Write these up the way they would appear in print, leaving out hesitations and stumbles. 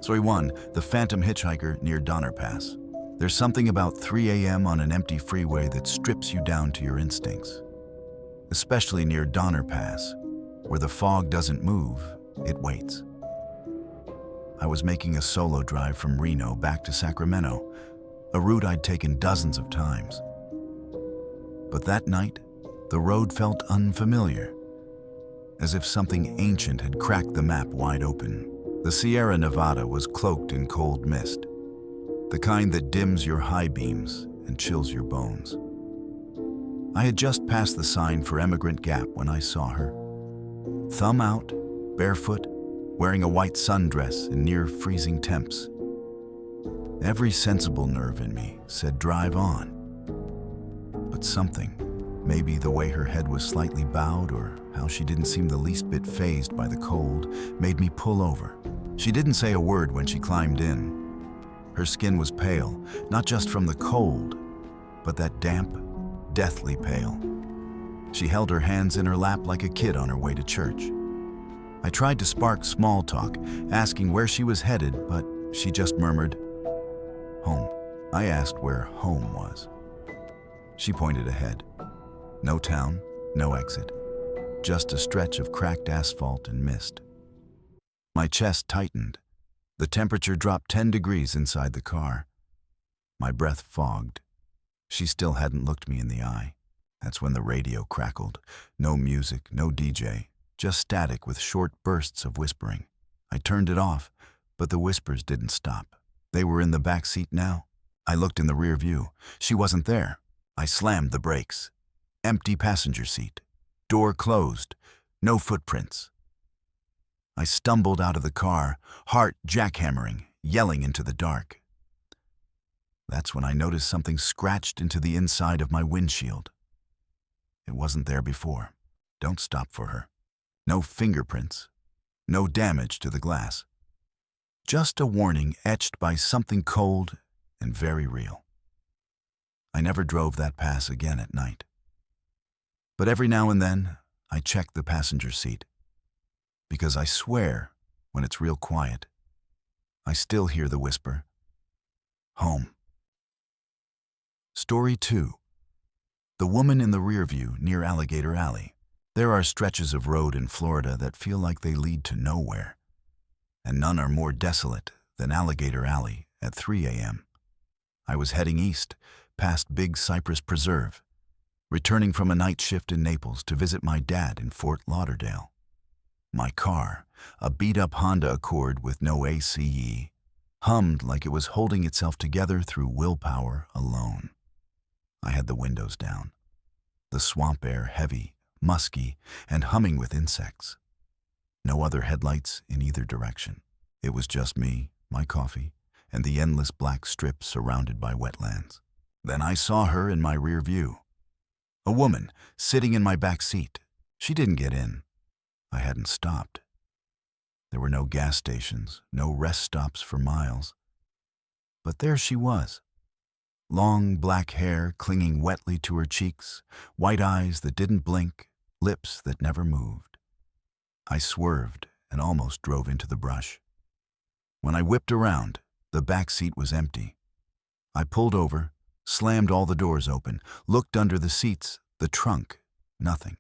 Story 1. The Phantom Hitchhiker near Donner Pass. There's something about 3 a.m. on an empty freeway that strips you down to your instincts. Especially near Donner Pass, where the fog doesn't move, it waits. I was making a solo drive from Reno back to Sacramento, a route I'd taken dozens of times. But that night, the road felt unfamiliar, as if something ancient had cracked the map wide open. The Sierra Nevada was cloaked in cold mist, the kind that dims your high beams and chills your bones. I had just passed the sign for Emigrant Gap when I saw her. Thumb out, barefoot, wearing a white sundress in near freezing temps. Every sensible nerve in me said drive on. But something, maybe the way her head was slightly bowed or how she didn't seem the least bit fazed by the cold, made me pull over. She didn't say a word when she climbed in. Her skin was pale, not just from the cold, but that damp, deathly pale. She held her hands in her lap like a kid on her way to church. I tried to spark small talk, asking where she was headed, but she just murmured, "Home." I asked where home was. She pointed ahead. No town, no exit, just a stretch of cracked asphalt and mist. My chest tightened. The temperature dropped 10 degrees inside the car. My breath fogged. She still hadn't looked me in the eye. That's when the radio crackled. No music, no DJ, just static with short bursts of whispering. I turned it off, but the whispers didn't stop. They were in the back seat now. I looked in the rear view. She wasn't there. I slammed the brakes. Empty passenger seat. Door closed. No footprints. I stumbled out of the car, heart jackhammering, yelling into the dark. That's when I noticed something scratched into the inside of my windshield. It wasn't there before. Don't stop for her. No fingerprints. No damage to the glass. Just a warning etched by something cold and very real. I never drove that pass again at night. But every now and then, I check the passenger seat. Because I swear, when it's real quiet, I still hear the whisper, home. Story 2. The woman in the rear view near Alligator Alley. There are stretches of road in Florida that feel like they lead to nowhere, and none are more desolate than Alligator Alley at 3 a.m. I was heading east, past Big Cypress Preserve, returning from a night shift in Naples to visit my dad in Fort Lauderdale. My car, a beat-up Honda Accord with no ACE, hummed like it was holding itself together through willpower alone. I had the windows down, the swamp air heavy, musky, and humming with insects. No other headlights in either direction. It was just me, my coffee, and the endless black strip surrounded by wetlands. Then I saw her in my rear view. A woman sitting in my back seat. She didn't get in. I hadn't stopped. There were no gas stations, no rest stops for miles. But there she was. Long black hair clinging wetly to her cheeks, white eyes that didn't blink, lips that never moved. I swerved and almost drove into the brush. When I whipped around, the back seat was empty. I pulled over, slammed all the doors open, looked under the seats, the trunk, nothing.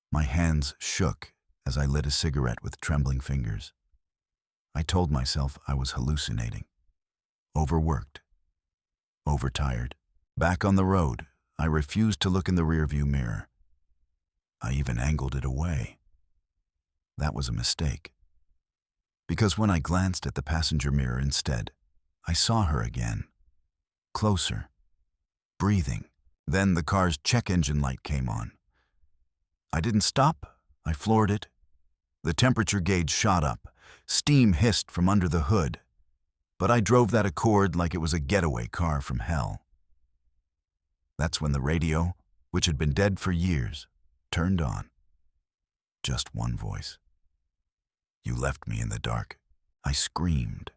My hands shook as I lit a cigarette with trembling fingers. I told myself I was hallucinating. Overworked. Overtired. Back on the road, I refused to look in the rearview mirror. I even angled it away. That was a mistake. Because when I glanced at the passenger mirror instead, I saw her again. Closer. Breathing. Then the car's check engine light came on. I didn't stop. I floored it. The temperature gauge shot up. Steam hissed from under the hood. But I drove that Accord like it was a getaway car from hell. That's when the radio, which had been dead for years, turned on. Just one voice. "You left me in the dark," I screamed.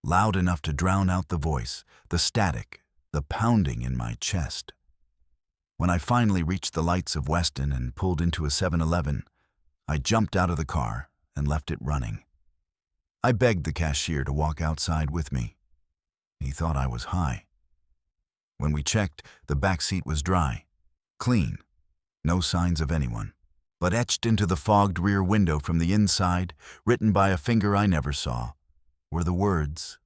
Loud enough to drown out the voice, the static, the pounding in my chest. When I finally reached the lights of Weston and pulled into a 7-Eleven, I jumped out of the car and left it running. I begged the cashier to walk outside with me. He thought I was high. When we checked, the back seat was dry, clean, no signs of anyone. But etched into the fogged rear window from the inside, written by a finger I never saw, were the words,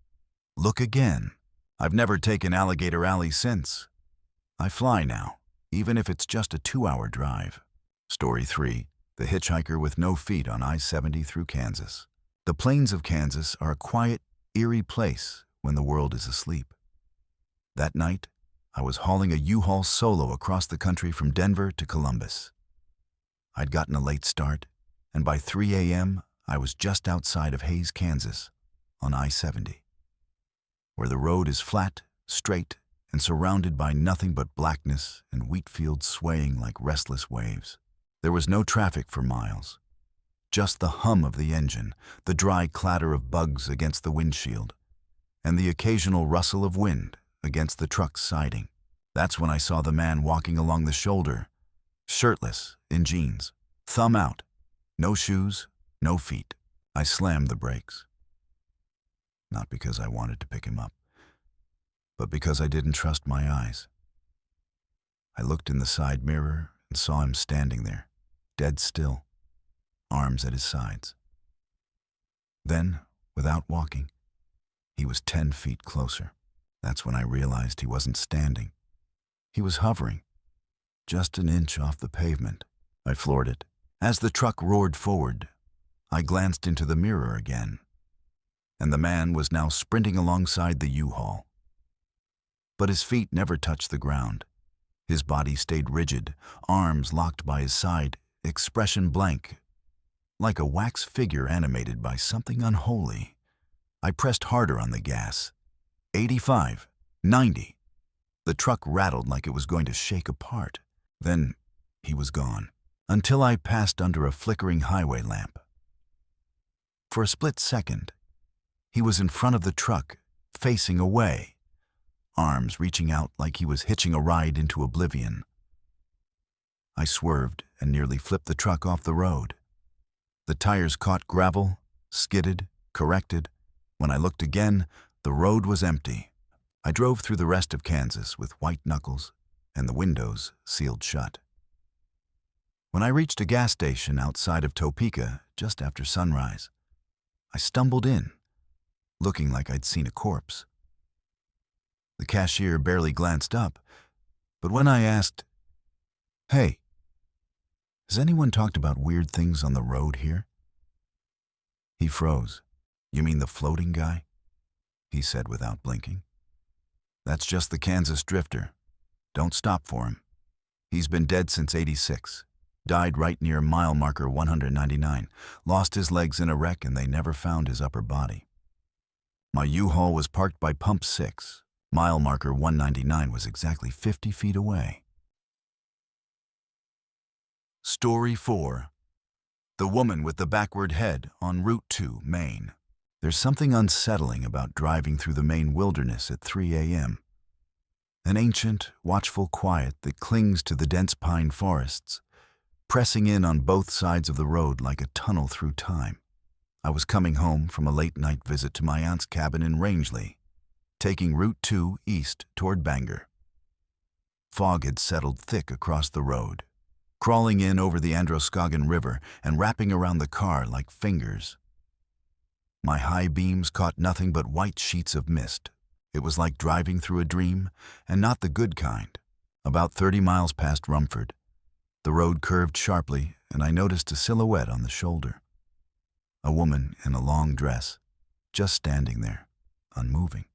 "Look again." I've never taken Alligator Alley since. I fly now, even if it's just a 2-hour drive. Story 3. The Hitchhiker with No Feet on I-70 through Kansas. The plains of Kansas are a quiet, eerie place when the world is asleep. That night, I was hauling a U-Haul solo across the country from Denver to Columbus. I'd gotten a late start, and by 3 a.m., I was just outside of Hays, Kansas, on I-70, where the road is flat, straight, and surrounded by nothing but blackness and wheat fields swaying like restless waves. There was no traffic for miles, just the hum of the engine, the dry clatter of bugs against the windshield, and the occasional rustle of wind against the truck's siding. That's when I saw the man walking along the shoulder, shirtless, in jeans, thumb out, no shoes, no feet. I slammed the brakes. Not because I wanted to pick him up, but because I didn't trust my eyes. I looked in the side mirror and saw him standing there, dead still, arms at his sides. Then, without walking, he was 10 feet closer. That's when I realized he wasn't standing. He was hovering, just an inch off the pavement. I floored it. As the truck roared forward, I glanced into the mirror again, and the man was now sprinting alongside the U-Haul. But his feet never touched the ground. His body stayed rigid, arms locked by his side, expression blank, like a wax figure animated by something unholy. I pressed harder on the gas. 85, 90. The truck rattled like it was going to shake apart. Then he was gone, until I passed under a flickering highway lamp. For a split second, he was in front of the truck, facing away, arms reaching out like he was hitching a ride into oblivion. I swerved and nearly flipped the truck off the road. The tires caught gravel, skidded, corrected. When I looked again, the road was empty. I drove through the rest of Kansas with white knuckles and the windows sealed shut. When I reached a gas station outside of Topeka just after sunrise, I stumbled in, looking like I'd seen a corpse. The cashier barely glanced up, but when I asked, "Hey, has anyone talked about weird things on the road here?" He froze. "You mean the floating guy?" he said without blinking. "That's just the Kansas drifter. Don't stop for him. He's been dead since '86. Died right near mile marker 199. Lost his legs in a wreck and they never found his upper body. My U-Haul was parked by pump 6. Mile marker 199 was exactly 50 feet away." Story 4. The Woman with the Backward Head on Route 2, Maine. There's something unsettling about driving through the Maine wilderness at 3 a.m. An ancient, watchful quiet that clings to the dense pine forests, pressing in on both sides of the road like a tunnel through time. I was coming home from a late-night visit to my aunt's cabin in Rangeley, taking Route 2 east toward Bangor. Fog had settled thick across the road, crawling in over the Androscoggin River and wrapping around the car like fingers. My high beams caught nothing but white sheets of mist. It was like driving through a dream, and not the good kind. About 30 miles past Rumford, the road curved sharply, and I noticed a silhouette on the shoulder. A woman in a long dress, just standing there, unmoving.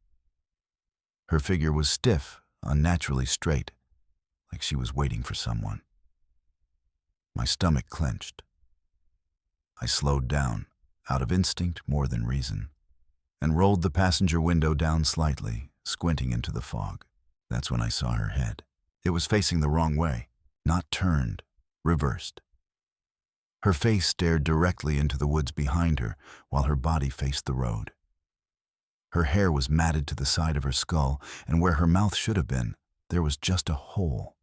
Her figure was stiff, unnaturally straight, like she was waiting for someone. My stomach clenched. I slowed down, out of instinct more than reason, and rolled the passenger window down slightly, squinting into the fog. That's when I saw her head. It was facing the wrong way, not turned, reversed. Her face stared directly into the woods behind her, while her body faced the road. Her hair was matted to the side of her skull, and where her mouth should have been, there was just a hole,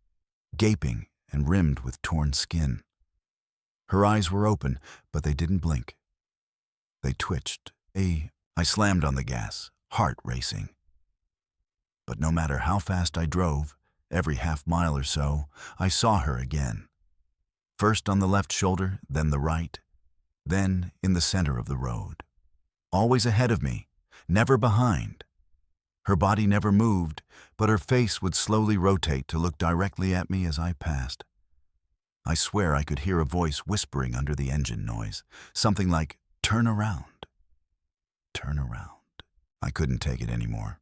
gaping and rimmed with torn skin. Her eyes were open, but they didn't blink. They twitched, I slammed on the gas, heart racing. But no matter how fast I drove, every half mile or so, I saw her again. First on the left shoulder, then the right, then in the center of the road. Always ahead of me, never behind. Her body never moved, but her face would slowly rotate to look directly at me as I passed. I swear I could hear a voice whispering under the engine noise, something like, "Turn around, turn around." I couldn't take it anymore.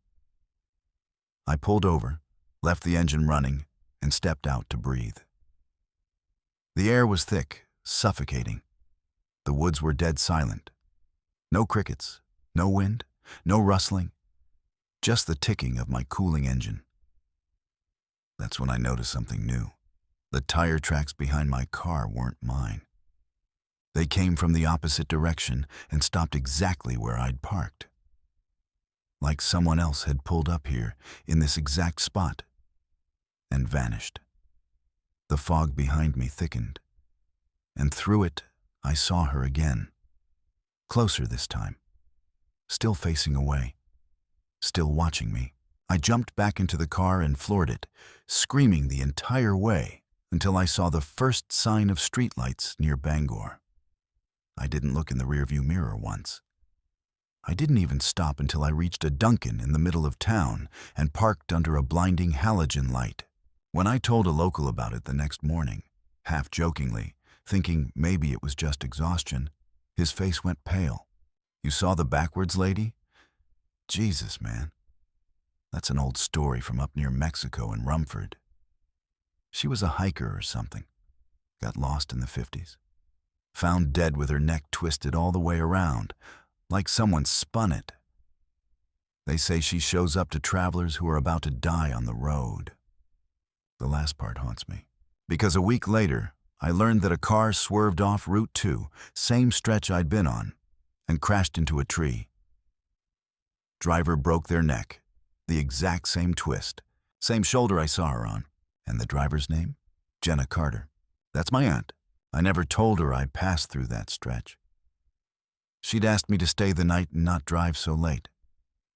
I pulled over, left the engine running, and stepped out to breathe. The air was thick, suffocating. The woods were dead silent. No crickets, no wind, no rustling, just the ticking of my cooling engine. That's when I noticed something new. The tire tracks behind my car weren't mine. They came from the opposite direction and stopped exactly where I'd parked. Like someone else had pulled up here, in this exact spot, and vanished. The fog behind me thickened, and through it, I saw her again. Closer this time, still facing away, still watching me. I jumped back into the car and floored it, screaming the entire way until I saw the first sign of streetlights near Bangor. I didn't look in the rearview mirror once. I didn't even stop until I reached a Dunkin' in the middle of town and parked under a blinding halogen light. When I told a local about it the next morning, half jokingly, thinking maybe it was just exhaustion, his face went pale. "You saw the backwards lady?" Jesus, man. That's an old story from up near Mexico in Rumford. She was a hiker or something. Got lost in the 50s. Found dead with her neck twisted all the way around, like someone spun it. They say she shows up to travelers who are about to die on the road. The last part haunts me, because a week later, I learned that a car swerved off Route 2, same stretch I'd been on, and crashed into a tree. Driver broke their neck, the exact same twist, same shoulder I saw her on. And the driver's name? Jenna Carter. That's my aunt. I never told her I passed through that stretch. She'd asked me to stay the night and not drive so late.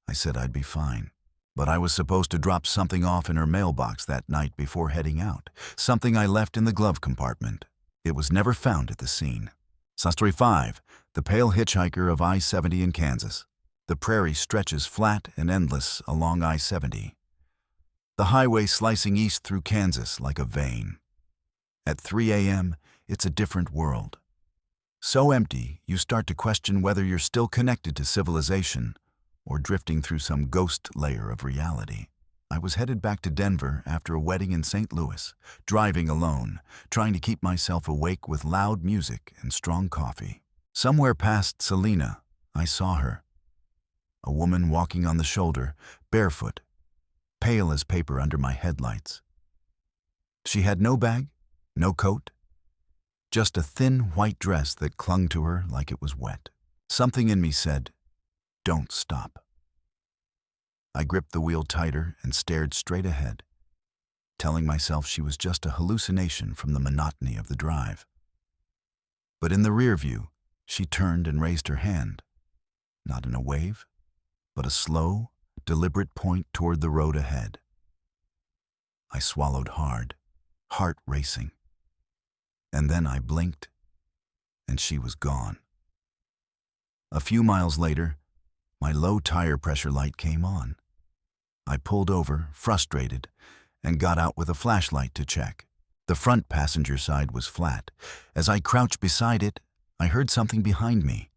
I said I'd be fine, but I was supposed to drop something off in her mailbox that night before heading out, something I left in the glove compartment. It was never found at the scene. Story 5, the pale hitchhiker of I-70 in Kansas. The prairie stretches flat and endless along I-70. The highway slicing east through Kansas like a vein. At 3 a.m., it's a different world. So empty, you start to question whether you're still connected to civilization or drifting through some ghost layer of reality. I was headed back to Denver after a wedding in St. Louis, driving alone, trying to keep myself awake with loud music and strong coffee. Somewhere past Salina, I saw her. A woman walking on the shoulder, barefoot, pale as paper under my headlights. She had no bag, no coat, just a thin white dress that clung to her like it was wet. Something in me said, "Don't stop." I gripped the wheel tighter and stared straight ahead, telling myself she was just a hallucination from the monotony of the drive. But in the rear view, she turned and raised her hand, not in a wave, but a slow, deliberate point toward the road ahead. I swallowed hard, heart racing. And then I blinked, and she was gone. A few miles later, my low tire pressure light came on. I pulled over, frustrated, and got out with a flashlight to check. The front passenger side was flat. As I crouched beside it, I heard something behind me.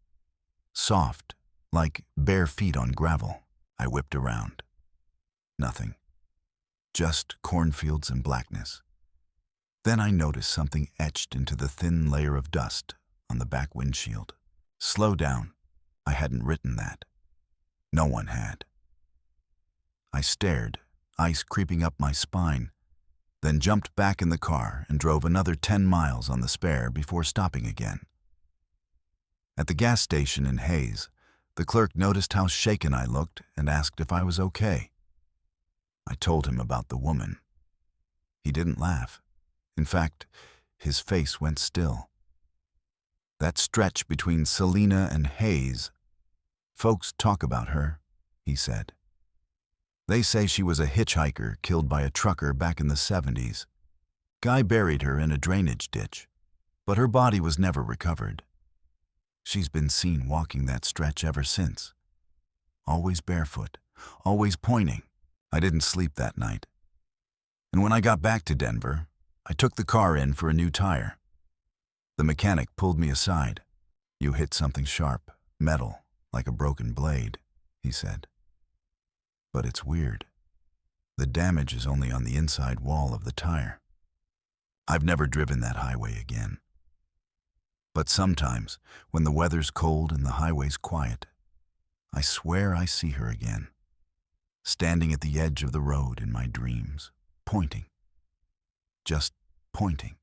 Soft, like bare feet on gravel. I whipped around. Nothing. Just cornfields and blackness. Then I noticed something etched into the thin layer of dust on the back windshield. "Slow down." I hadn't written that. No one had. I stared, ice creeping up my spine, then jumped back in the car and drove another 10 miles on the spare before stopping again. At the gas station in Hayes, the clerk noticed how shaken I looked and asked if I was okay. I told him about the woman. He didn't laugh. In fact, his face went still. That stretch between Salina and Hayes Folks talk about her, he said. They say she was a hitchhiker killed by a trucker back in the 70s. Guy buried her in a drainage ditch, but her body was never recovered. She's been seen walking that stretch ever since. Always barefoot, always pointing. I didn't sleep that night. And when I got back to Denver, I took the car in for a new tire. The mechanic pulled me aside. "You hit something sharp, metal, like a broken blade," he said. "But it's weird. The damage is only on the inside wall of the tire." I've never driven that highway again. But sometimes, when the weather's cold and the highway's quiet, I swear I see her again, standing at the edge of the road in my dreams, pointing. Just pointing.